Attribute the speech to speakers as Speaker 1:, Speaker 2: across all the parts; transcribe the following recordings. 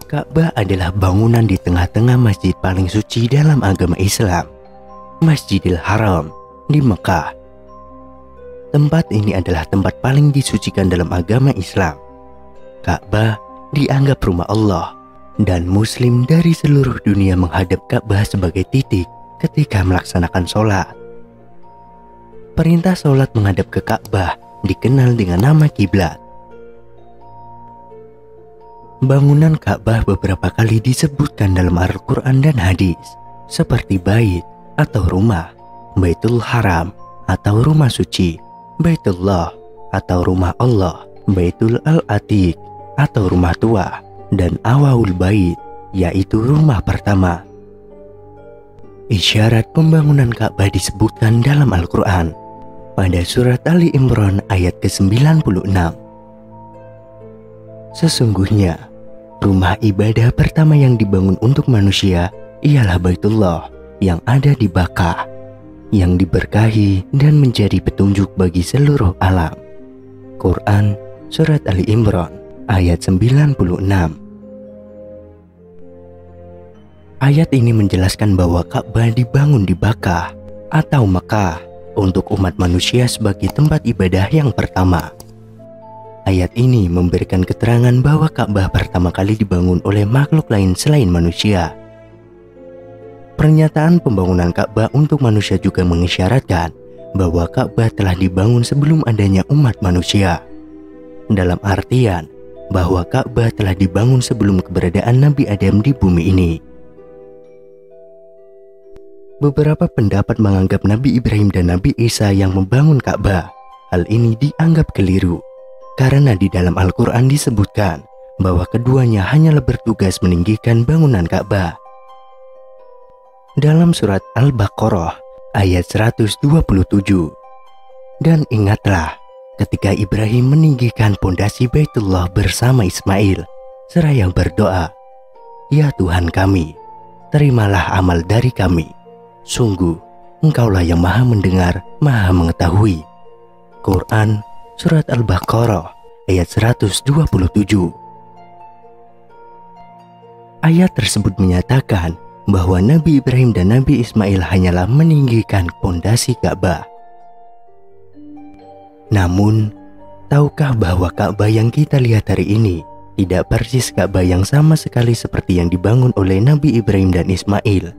Speaker 1: Ka'bah adalah bangunan di tengah-tengah masjid paling suci dalam agama Islam, Masjidil Haram di Mekah. Tempat ini adalah tempat paling disucikan dalam agama Islam. Ka'bah dianggap rumah Allah, dan Muslim dari seluruh dunia menghadap Ka'bah sebagai titik ketika melaksanakan sholat. Perintah sholat menghadap ke Ka'bah dikenal dengan nama kiblat. Bangunan Ka'bah beberapa kali disebutkan dalam Al-Quran dan hadis, seperti bait atau rumah, Baitul Haram atau rumah suci, Baitullah atau rumah Allah, Baitul Al-Atiq atau rumah tua, dan Awaul Bait, yaitu rumah pertama. Isyarat pembangunan Ka'bah disebutkan dalam Al-Quran pada surat Ali Imran ayat ke-96. Sesungguhnya, rumah ibadah pertama yang dibangun untuk manusia ialah Baitullah yang ada di Bakkah, yang diberkahi dan menjadi petunjuk bagi seluruh alam. Quran Surat Ali Imran ayat 96. Ayat ini menjelaskan bahwa Ka'bah dibangun di Bakkah atau Mekah untuk umat manusia sebagai tempat ibadah yang pertama. Ayat ini memberikan keterangan bahwa Ka'bah pertama kali dibangun oleh makhluk lain selain manusia. Pernyataan pembangunan Ka'bah untuk manusia juga mengisyaratkan bahwa Ka'bah telah dibangun sebelum adanya umat manusia. Dalam artian bahwa Ka'bah telah dibangun sebelum keberadaan Nabi Adam di bumi ini. Beberapa pendapat menganggap Nabi Ibrahim dan Nabi Isa yang membangun Ka'bah. Hal ini dianggap keliru, karena di dalam Al-Quran disebutkan bahwa keduanya hanyalah bertugas meninggikan bangunan Ka'bah. Dalam surat Al-Baqarah ayat 127, dan ingatlah ketika Ibrahim meninggikan pondasi Baitullah bersama Ismail, seraya berdoa, "Ya Tuhan kami, terimalah amal dari kami. Sungguh, Engkaulah yang maha mendengar, maha mengetahui." Quran Surat Al-Baqarah ayat 127. Ayat tersebut menyatakan bahwa Nabi Ibrahim dan Nabi Ismail hanyalah meninggikan pondasi Ka'bah. Namun, tahukah bahwa Ka'bah yang kita lihat hari ini tidak persis Ka'bah yang sama sekali seperti yang dibangun oleh Nabi Ibrahim dan Ismail?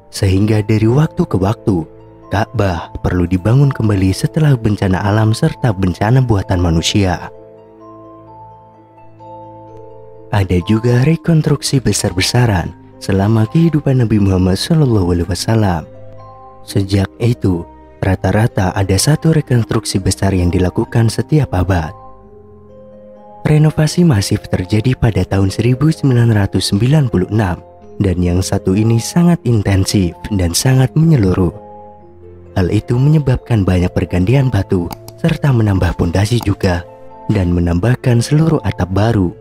Speaker 1: Sehingga dari waktu ke waktu, Ka'bah perlu dibangun kembali setelah bencana alam serta bencana buatan manusia. Ada juga rekonstruksi besar-besaran selama kehidupan Nabi Muhammad SAW. Sejak itu, rata-rata ada satu rekonstruksi besar yang dilakukan setiap abad. Renovasi masif terjadi pada tahun 1996. Dan yang satu ini sangat intensif dan sangat menyeluruh. Hal itu menyebabkan banyak pergantian batu serta menambah pondasi juga dan menambahkan seluruh atap baru.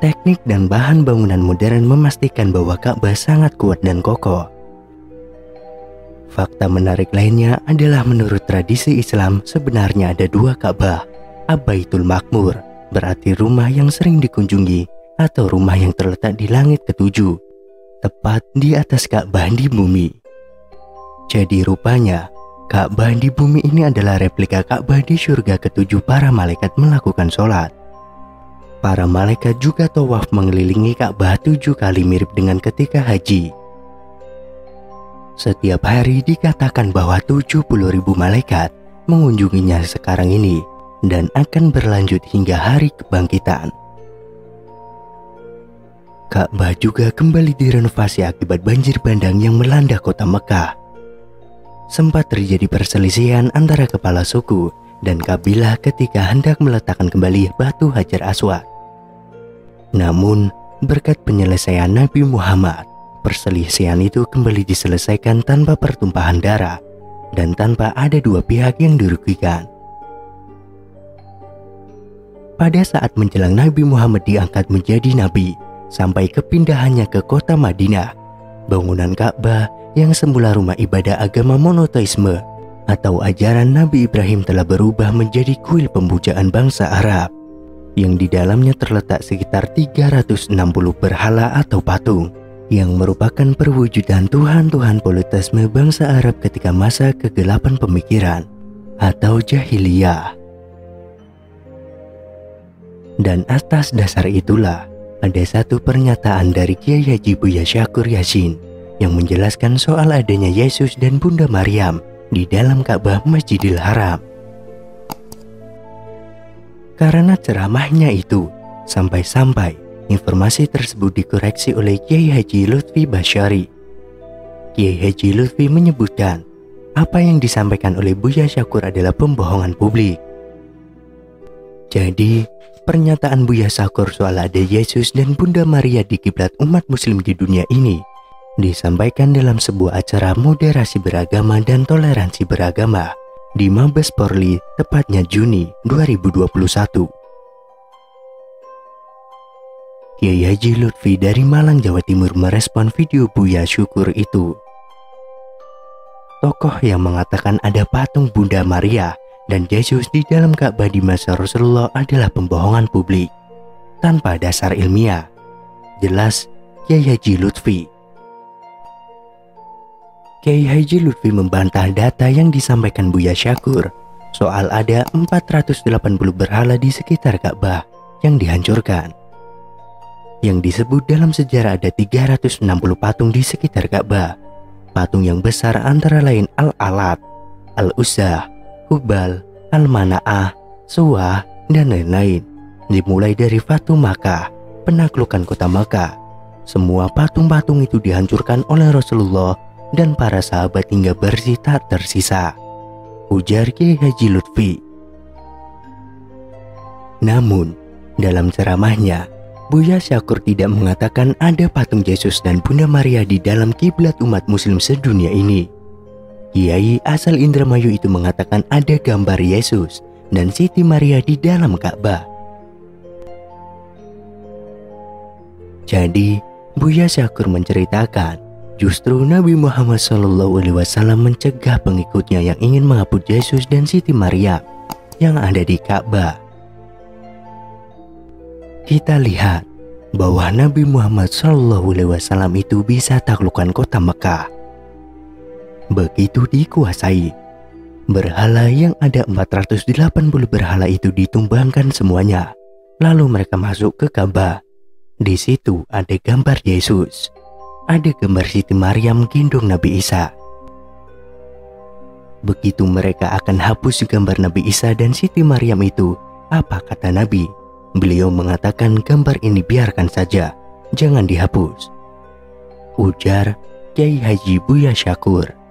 Speaker 1: Teknik dan bahan bangunan modern memastikan bahwa Ka'bah sangat kuat dan kokoh. Fakta menarik lainnya adalah menurut tradisi Islam sebenarnya ada dua Ka'bah, Baitul Makmur, berarti rumah yang sering dikunjungi, atau rumah yang terletak di langit ketujuh, tepat di atas Ka'bah di bumi. Jadi rupanya, Ka'bah di bumi ini adalah replika Ka'bah di surga ketujuh para malaikat melakukan sholat. Para malaikat juga tawaf mengelilingi Ka'bah 7 kali mirip dengan ketika haji. Setiap hari dikatakan bahwa 70.000 malaikat mengunjunginya sekarang ini dan akan berlanjut hingga hari kebangkitan. Ka'bah juga kembali direnovasi akibat banjir bandang yang melanda kota Mekah. Sempat terjadi perselisihan antara kepala suku dan kabilah ketika hendak meletakkan kembali batu Hajar Aswad. Namun, berkat penyelesaian Nabi Muhammad, perselisihan itu kembali diselesaikan tanpa pertumpahan darah dan tanpa ada dua pihak yang dirugikan. Pada saat menjelang Nabi Muhammad diangkat menjadi nabi, sampai kepindahannya ke kota Madinah, bangunan Ka'bah yang semula rumah ibadah agama monoteisme atau ajaran Nabi Ibrahim telah berubah menjadi kuil pembujaan bangsa Arab. yang di dalamnya terletak sekitar 360 berhala atau patung yang merupakan perwujudan Tuhan-Tuhan politisme bangsa Arab ketika masa kegelapan pemikiran atau jahiliyah. Dan atas dasar itulah ada satu pernyataan dari Kiai Haji Buya Syakur Yasin yang menjelaskan soal adanya Yesus dan Bunda Maryam di dalam Ka'bah Masjidil Haram. Karena ceramahnya itu, sampai-sampai informasi tersebut dikoreksi oleh Kiai Haji Lutfi Basyari. Kiai Haji Lutfi menyebutkan apa yang disampaikan oleh Buya Syakur adalah pembohongan publik. Jadi, pernyataan Buya Syakur soal ada Yesus dan Bunda Maria di kiblat umat muslim di dunia ini disampaikan dalam sebuah acara moderasi beragama dan toleransi beragama di Mabes Polri tepatnya Juni 2021. Kiai Haji Lutfi dari Malang, Jawa Timur merespon video Buya Syakur itu. Tokoh yang mengatakan ada patung Bunda Maria dan Yesus di dalam Ka'bah di masa Rasulullah adalah pembohongan publik tanpa dasar ilmiah. Jelas Kiai Haji Lutfi. Kiai Haji Lutfi membantah data yang disampaikan Buya Syakur soal ada 480 berhala di sekitar Ka'bah yang dihancurkan. Yang disebut dalam sejarah ada 360 patung di sekitar Ka'bah. Patung yang besar antara lain Al-Alat, Al-Uzzah, Hubal, Al-Mana'ah, Suwah, dan lain-lain. Dimulai dari Fatu Makkah, penaklukan kota Makkah. Semua patung-patung itu dihancurkan oleh Rasulullah dan para sahabat hingga bersih tak tersisa, ujar Kiai Haji Lutfi. Namun, dalam ceramahnya, Buya Syakur tidak mengatakan ada patung Yesus dan Bunda Maria di dalam kiblat umat muslim sedunia ini. Kiai asal Indramayu itu mengatakan ada gambar Yesus dan Siti Maria di dalam Ka'bah. Jadi, Buya Syakur menceritakan justru Nabi Muhammad SAW mencegah pengikutnya yang ingin menghapus Yesus dan Siti Maria yang ada di Ka'bah. Kita lihat bahwa Nabi Muhammad SAW itu bisa taklukkan kota Mekah. Begitu dikuasai, berhala yang ada 480 berhala itu ditumbangkan semuanya. Lalu mereka masuk ke Ka'bah. Di situ ada gambar Yesus. Ada gambar Siti Maryam gendong Nabi Isa. Begitu mereka akan hapus gambar Nabi Isa dan Siti Maryam itu, apa kata Nabi? Beliau mengatakan gambar ini biarkan saja, jangan dihapus, ujar Kiai Haji Buya Syakur.